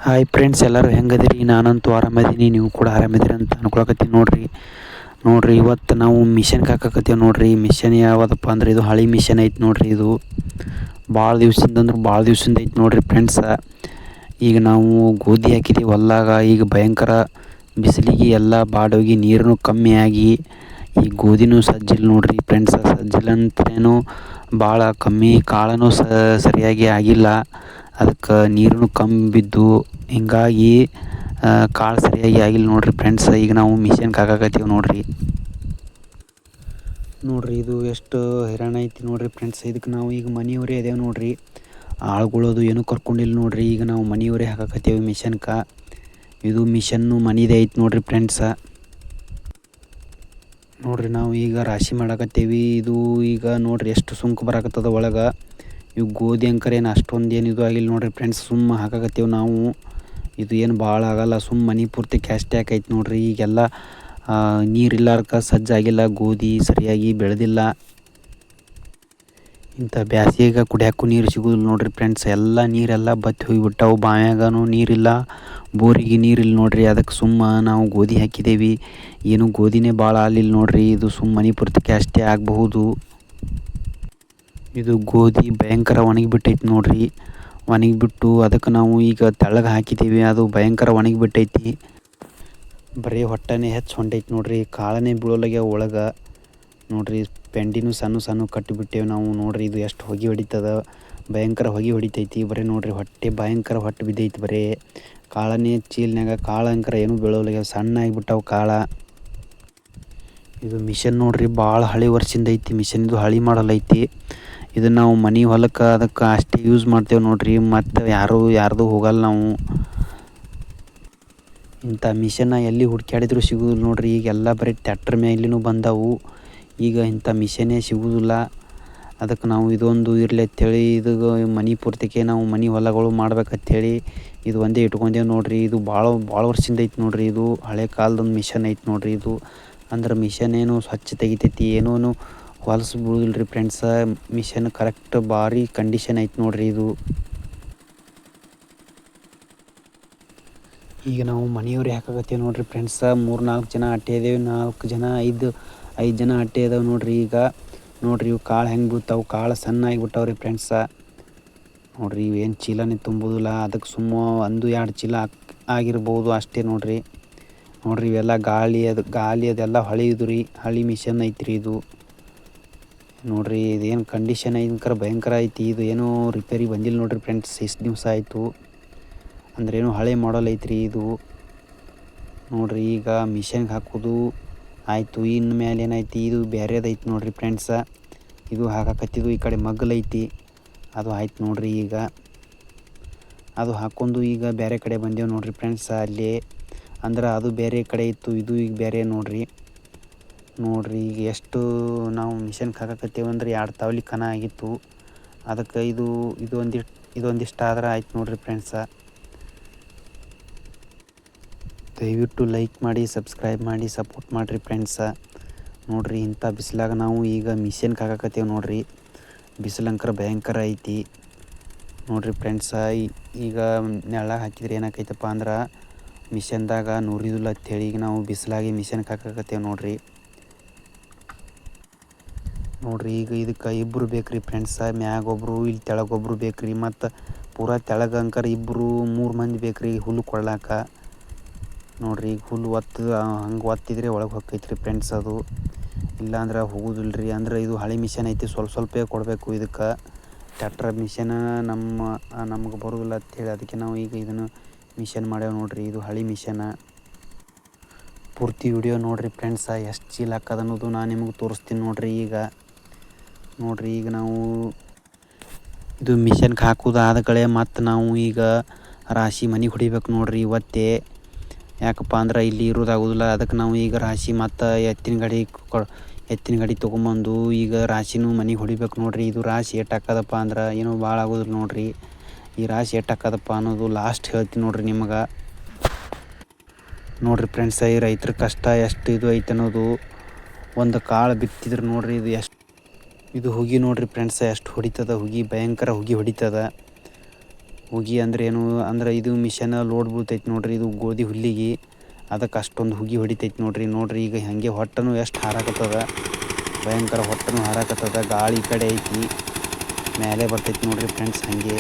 Hi friends, ಎಲ್ಲರೂ ಹೆಂಗದಿರಿ? ನಾನಂತೂ ಆರಾಮದೀನಿ, ನೀವು ಕೂಡ ಆರಾಮದಿರಿ ಅಂತ ಅನ್ಕೊಳಕತ್ತೀನಿ. ನೋಡ್ರಿ ಇವತ್ತು ನಾವು ಮಿಷನ್ಗೆ ಹಾಕಕತ್ತೀವಿ. ನೋಡ್ರಿ ಮಿಷನ್ ಯಾವುದಪ್ಪ ಅಂದ್ರೆ ಇದು ಹಳಿ ಮಿಷನ್ ಐತಿ. ನೋಡ್ರಿ ಇದು ಭಾಳ ದಿವ್ಸದಿಂದ ಐತಿ ನೋಡ್ರಿ ಫ್ರೆಂಡ್ಸ. ಈಗ ನಾವು ಗೋಧಿ ಹಾಕಿದ್ದೀವಿ ಹೊಲ್ದಾಗ. ಈಗ ಭಯಂಕರ ಬಿಸಿಲಿಗೆ ಎಲ್ಲ ಬಾಡೋಗಿ ನೀರನ್ನು ಕಮ್ಮಿಯಾಗಿ ಈ ಗೋಧಿನೂ ಸಜ್ಜಿಲ್ಲ ನೋಡ್ರಿ ಫ್ರೆಂಡ್ಸ. ಸಜ್ಜಿಲ್ಲ ಅಂತೇನು ಭಾಳ ಕಮ್ಮಿ, ಕಾಳನೂ ಸರಿಯಾಗಿ ಆಗಿಲ್ಲ. ಅದಕ್ಕೆ ನೀರನ್ನು ಕಮ್ಮಿ ಬಿದ್ದು ಹಿಂಗಾಗಿ ಕಾಳು ಸರಿಯಾಗಿ ಆಗಿಲ್ಲ ನೋಡ್ರಿ ಫ್ರೆಂಡ್ಸ್. ಈಗ ನಾವು ಮಿಷನ್ಗೆ ಹಾಕಕತ್ತೀವಿ ನೋಡ್ರಿ ಇದು ಎಷ್ಟು ಹೈರಾಣ ಐತಿ ನೋಡ್ರಿ ಫ್ರೆಂಡ್ಸ್. ಇದಕ್ಕೆ ನಾವು ಈಗ ಮನೆಯವರೇ ಅದೇವು ನೋಡ್ರಿ, ಆಳುಗಳದು ಏನೂ ಕರ್ಕೊಂಡಿಲ್ಲ ನೋಡ್ರಿ. ಈಗ ನಾವು ಮನೆಯವರೇ ಹಾಕಕತ್ತೀವಿ ಮಿಷನ್ಗೆ. ಇದು ಮಿಷನ್ನು ಮನೆದೇ ಐತಿ ನೋಡ್ರಿ ಫ್ರೆಂಡ್ಸ. ನೋಡ್ರಿ ನಾವು ಈಗ ರಾಶಿ ಮಾಡಕತ್ತೀವಿ. ಇದು ಈಗ ನೋಡ್ರಿ ಎಷ್ಟು ಸುಂಕು ಬರಾಕತ್ತದ ಒಳಗೆ. ಇವು ಗೋಧಿ ಅಂಕರ್ ಏನು ಅಷ್ಟೊಂದು ಏನು ಇದು ಆಗಿಲ್ಲ ನೋಡ್ರಿ ಫ್ರೆಂಡ್ಸ್. ಸುಮ್ಮ ಹಾಕಕತ್ತೀವಿ ನಾವು. ಇದು ಏನು ಭಾಳ ಆಗಲ್ಲ, ಸುಮ್ಮ ಮನೆ ಪೂರ್ತಿ ಕ್ಯಾಸ್ಟೆ ಹಾಕೈತಿ ನೋಡ್ರಿ. ಈಗೆಲ್ಲ ನೀರಿಲ್ಲಾರ್ಕ ಸಜ್ಜಾಗಿಲ್ಲ, ಗೋಧಿ ಸರಿಯಾಗಿ ಬೆಳೆದಿಲ್ಲ. ಇಂಥ ಬ್ಯಾಸಿಗೆ ಕುಡಿಯೋಕ್ಕೂ ನೀರು ಸಿಗೋದಿಲ್ಲ ನೋಡ್ರಿ ಫ್ರೆಂಡ್ಸ್. ಎಲ್ಲ ನೀರೆಲ್ಲ ಬತ್ತಿ ಹೋಗಿಬಿಟ್ಟವು. ಬಾವ್ಯಾಗನೂ ನೀರಿಲ್ಲ, ಬೋರಿಗೆ ನೀರಿಲ್ಲ ನೋಡ್ರಿ. ಅದಕ್ಕೆ ಸುಮ್ಮ ನಾವು ಗೋಧಿ ಹಾಕಿದ್ದೇವೆ. ಏನು ಗೋಧಿನೇ ಭಾಳ ಆಗಲಿಲ್ಲ ನೋಡ್ರಿ. ಇದು ಸುಮ್ಮ ಮನೆ ಪೂರ್ತಿಗೆ ಅಷ್ಟೇ ಆಗಬಹುದು. ಇದು ಗೋಧಿ ಭಯಂಕರ ಒಣಗಿಬಿಟ್ಟೈತಿ ನೋಡ್ರಿ. ಒಣಗಿಬಿಟ್ಟು ಅದಕ್ಕೆ ನಾವು ಈಗ ತೆಳ್ಳಗೆ ಹಾಕಿದ್ದೀವಿ. ಅದು ಭಯಂಕರ ಒಣಗಿಬಿಟ್ಟೈತಿ. ಬರೀ ಹೊಟ್ಟೆನೇ ಹೆಚ್ಚು ಹೊಂಟೈತಿ ನೋಡ್ರಿ. ಕಾಳನೇ ಬೀಳೋಲಾಗ್ಯಾವ ಒಳಗೆ ನೋಡ್ರಿ. ಪೆಂಡಿನೂ ಸಣ್ಣ ಕಟ್ಟಿಬಿಟ್ಟೇವೆ ನಾವು. ನೋಡ್ರಿ ಇದು ಎಷ್ಟು ಹೊಗೆ ಹೊಡಿತದ, ಭಯಂಕರ ಹೊಗೆ ಹೊಡಿತೈತಿ. ಬರೀ ನೋಡ್ರಿ ಹೊಟ್ಟೆ ಭಯಂಕರ ಹೊಟ್ಟೆ ಬಿದ್ದೈತಿ. ಬರೀ ಕಾಳನೇ ಚೀಲ್ನಾಗ ಕಾಳು ಅಂಕರ ಏನೂ ಬೀಳೋಲಾಗ್ಯಾವ, ಸಣ್ಣ ಆಗಿಬಿಟ್ಟವು ಕಾಳ. ಇದು ಮಿಷನ್ ನೋಡ್ರಿ ಭಾಳ ಹಳೆ ವರ್ಷದಿಂದ ಐತಿ ಮಿಷನ್. ಇದು ಹಳೆ ಮಾಡಲ್ ಐತಿ. ಇದನ್ನು ನಾವು ಮನೆ ಹೊಲಕ್ಕೆ ಅದಕ್ಕೆ ಅಷ್ಟೇ ಯೂಸ್ ಮಾಡ್ತೇವೆ ನೋಡ್ರಿ. ಮತ್ತು ಯಾರ್ದು ಹೋಗಲ್ಲ ನಾವು. ಇಂಥ ಮಿಷನ್ನ ಎಲ್ಲಿ ಹುಡುಕ್ಯಾಡಿದ್ರು ಸಿಗೋದಿಲ್ಲ ನೋಡ್ರಿ. ಈಗೆಲ್ಲ ಬರೀ ಟ್ಯಾಕ್ಟರ್ ಮೇಲಿನೂ ಬಂದವು. ಈಗ ಇಂಥ ಮಿಷನ್ನೇ ಸಿಗೋದಿಲ್ಲ. ಅದಕ್ಕೆ ನಾವು ಇದೊಂದು ಇರಲಿ ಅಂಥೇಳಿ ಇದು ಮನೆ ಪೂರ್ತಿಗೆ ನಾವು ಮನೆ ಹೊಲಗಳು ಮಾಡ್ಬೇಕಂತೇಳಿ ಇದು ಒಂದೇ ಇಟ್ಕೊಂಡೇವು ನೋಡ್ರಿ. ಇದು ಭಾಳ ವರ್ಷದಿಂದ ಐತಿ ನೋಡ್ರಿ. ಇದು ಹಳೆ ಕಾಲದೊಂದು ಮಿಷನ್ ಐತಿ ನೋಡ್ರಿ. ಇದು ಅಂದ್ರೆ ಮಿಷನ್ ಏನು ಸ್ವಚ್ಛ ತೆಗಿತೈತಿ, ಏನೂ ಹೊಲಸು ಬೀಳೋದಿಲ್ಲ ರೀ ಫ್ರೆಂಡ್ಸ. ಮಿಷನ್ ಕರೆಕ್ಟ್ ಭಾರಿ ಕಂಡೀಷನ್ ಐತಿ ನೋಡ್ರಿ ಇದು. ಈಗ ನಾವು ಮನೆಯವ್ರಿಗೆ ಹಾಕಕತ್ತೀವಿ ನೋಡ್ರಿ ಫ್ರೆಂಡ್ಸ. 3-4 ಜನ ಅಟ್ಟೆ ಇದ್ದೇವೆ. 4 ಜನ 5 ಜನ ಅಟ್ಟೆ ಇದಾವೆ ನೋಡ್ರಿ. ಈಗ ನೋಡ್ರಿ ಇವು ಕಾಳು ಹೆಂಗೆ ಬೀಳ್ತಾವೆ. ಕಾಳು ಸಣ್ಣ ಆಗಿಬಿಟ್ಟವ್ರಿ ಫ್ರೆಂಡ್ಸ. ನೋಡ್ರಿ ಇವೇನು ಚೀಲನೇ ತುಂಬೋದಿಲ್ಲ. ಅದಕ್ಕೆ ಸುಮ್ಮ 1-2 ಚೀಲ ಆಗಿರ್ಬೋದು ಅಷ್ಟೇ ನೋಡ್ರಿ. ಇವೆಲ್ಲ ಗಾಳಿ ಅದೆಲ್ಲ ಹಳಿದು ರೀ, ಹಳಿ ಮಿಷನ್ ಐತ್ರಿ ಇದು. ನೋಡ್ರಿ ಇದೇನು ಕಂಡೀಷನ್ ಭಯಂಕರ ಐತಿ. ಇದು ಏನೂ ರಿಪೇರಿ ಬಂದಿಲ್ಲ ನೋಡ್ರಿ ಫ್ರೆಂಡ್ಸ್. ಇಷ್ಟು ದಿವಸ ಆಯಿತು ಅಂದ್ರೇನು ಹಳೆ ಮಾಡಲ್ ಐತ್ರಿ ಇದು. ನೋಡ್ರಿ ಈಗ ಮಿಷನ್ಗೆ ಹಾಕೋದು ಆಯಿತು. ಇನ್ನು ಮೇಲೆ ಏನೈತಿ, ಇದು ಬೇರೆದೈತಿ ನೋಡ್ರಿ ಫ್ರೆಂಡ್ಸ. ಇದು ಹಾಕಕತ್ತಿದ್ದು ಈ ಕಡೆ ಮಗ್ಗಲೈತಿ, ಅದು ಆಯ್ತು ನೋಡ್ರಿ. ಈಗ ಅದು ಹಾಕ್ಕೊಂಡು ಈಗ ಬೇರೆ ಕಡೆ ಬಂದೇವು ನೋಡ್ರಿ ಫ್ರೆಂಡ್ಸ. ಅಲ್ಲಿ ಅಂದ್ರೆ ಅದು ಬೇರೆ ಕಡೆ ಇತ್ತು, ಇದು ಈಗ ಬೇರೆ ನೋಡ್ರಿ. ಈಗ ಎಷ್ಟು ನಾವು ಮಿಷನ್ಗೆ ಹಾಕಕತ್ತೇವೆ ಅಂದ್ರೆ 2 ತಾವಲಿ ಕನ ಆಗಿತ್ತು. ಅದಕ್ಕೆ ಇದೊಂದಿಷ್ಟು ಆದ್ರೆ ಆಯ್ತು ನೋಡ್ರಿ ಫ್ರೆಂಡ್ಸ. ದಯವಿಟ್ಟು ಲೈಕ್ ಮಾಡಿ, ಸಬ್ಸ್ಕ್ರೈಬ್ ಮಾಡಿ, ಸಪೋರ್ಟ್ ಮಾಡಿರಿ ಫ್ರೆಂಡ್ಸ. ನೋಡ್ರಿ ಇಂಥ ಬಿಸಿಲಾಗ ನಾವು ಈಗ ಮಿಷನ್ಗೆ ಹಾಕಕತ್ತೇವೆ ನೋಡ್ರಿ. ಬಿಸಿಲಂಕರ ಭಯಂಕರ ಐತಿ ನೋಡ್ರಿ ಫ್ರೆಂಡ್ಸ. ಈಗ ನೆರಳಾಗ ಹಾಕಿದ್ರೆ ಏನಾಕೈತಪ್ಪ ಅಂದ್ರೆ ಮಿಷನ್ದಾಗ ನುರಿದಿಲ್ಲ ಅಂಥೇಳಿ ಈಗ ನಾವು ಬಿಸಿಲಾಗಿ ಮಿಷನ್ಗೆ ಹಾಕಕತ್ತೇವೆ ನೋಡ್ರಿ. ಈಗ ಇದಕ್ಕೆ ಇಬ್ಬರು ಬೇಕ್ರಿ ಫ್ರೆಂಡ್ಸ. ಮ್ಯಾಗೊಬ್ಬರು ಇಲ್ಲಿ ತೆಳಗೊಬ್ಬರು ಬೇಕ್ರಿ. ಮತ್ತು ಪೂರಾ ತೆಳಗಂಕರ 2-3 ಮಂದಿ ಬೇಕ್ರಿ ಹುಲ್ಲು ಕೊಡ್ಲಾಕ. ನೋಡ್ರಿ ಈಗ ಹುಲ್ಲು ಹಂಗೆ ಒತ್ತಿದ್ರೆ ಒಳಗೆ ಹೊಕ್ಕೈತ್ರಿ ಫ್ರೆಂಡ್ಸ್. ಅದು ಇಲ್ಲಾಂದ್ರೆ ಹೋಗೋದಿಲ್ಲ ರೀ. ಅಂದ್ರೆ ಇದು ಹಳೆ ಮಿಷನ್ ಐತಿ, ಸ್ವಲ್ಪ ಕೊಡಬೇಕು ಇದಕ್ಕೆ. ಟ್ಯಾಕ್ಟರ್ ಮಿಷನ್ ನಮ್ಗೆ ಬರೋದಿಲ್ಲ ಅಂಥೇಳಿ ಅದಕ್ಕೆ ನಾವು ಈಗ ಇದನ್ನು ಮಿಷನ್ ಮಾಡ್ಯಾವ ನೋಡ್ರಿ. ಇದು ಹಳೆ ಮಿಷನ್. ಪೂರ್ತಿ ವಿಡಿಯೋ ನೋಡ್ರಿ ಫ್ರೆಂಡ್ಸ. ಎಷ್ಟು ಚೀಲ ಹಾಕದ ಅನ್ನೋದು ನಾನು ನಿಮಗೆ ತೋರಿಸ್ತೀನಿ ನೋಡ್ರಿ. ಈಗ ನಾವು ಇದು ಮಿಷನ್ಗೆ ಹಾಕೋದು ಆದ ಕಡೆ ಮತ್ತು ನಾವು ಈಗ ರಾಶಿ ಮನೆಗೆ ಹೊಡಿಬೇಕು ನೋಡ್ರಿ ಇವತ್ತೇ. ಯಾಕಪ್ಪ ಅಂದ್ರೆ ಇಲ್ಲಿ ಇರೋದಾಗೋದಿಲ್ಲ. ಅದಕ್ಕೆ ನಾವು ಈಗ ರಾಶಿ ಮತ್ತು ಎತ್ತಿನ ಗಾಡಿ ತೊಗೊಂಬಂದು ಈಗ ರಾಶಿನೂ ಮನೆಗೆ ಹೊಡಿಬೇಕು ನೋಡ್ರಿ. ಇದು ರಾಶಿ ಎಷ್ಟು ಹಾಕದಪ್ಪ ಅಂದ್ರೆ ಏನೂ ಭಾಳ ಆಗೋದಿಲ್ಲ ನೋಡ್ರಿ. ಈ ರಾಶಿ ಎಷ್ಟು ಹಾಕದಪ್ಪ ಅನ್ನೋದು ಲಾಸ್ಟ್ ಹೇಳ್ತೀನಿ ನೋಡ್ರಿ ನಿಮಗೆ. ನೋಡ್ರಿ ಫ್ರೆಂಡ್ಸ, ಈ ರೈತರ ಕಷ್ಟ ಎಷ್ಟು ಇದು ಐತೆ ಅನ್ನೋದು. ಒಂದು ಕಾಳು ಬಿತ್ತಿದ್ರೆ ನೋಡ್ರಿ ಇದು ಹುಗಿ ನೋಡ್ರಿ ಫ್ರೆಂಡ್ಸ ಎಷ್ಟು ಹೊಡಿತದ. ಹುಗಿ ಭಯಂಕರ ಹುಗಿ ಹೊಡಿತದ. ಹುಗಿ ಅಂದ್ರೆ ಏನು ಅಂದ್ರೆ ಇದು ಮಿಷನ್ ಲೋಡ್ ಬೀಳ್ತೈತೆ ನೋಡ್ರಿ. ಇದು ಗೋಧಿ ಹುಲ್ಲಿಗೆ ಅದಕ್ಕೆ ಅಷ್ಟೊಂದು ಹುಗಿ ಹೊಡಿತೈತೆ ನೋಡ್ರಿ. ಈಗ ಹಾಗೆ ಹೊಟ್ಟನು ಎಷ್ಟು ಹಾರಾಕತ್ತದ, ಭಯಂಕರ ಹೊಟ್ಟನು ಹಾರಾಕತ್ತದ. ಗಾಳಿ ಈ ಕಡೆ ಐತಿ, ಮೇಲೆ ಬರ್ತೈತಿ ನೋಡ್ರಿ ಫ್ರೆಂಡ್ಸ್. ಹಾಗೆ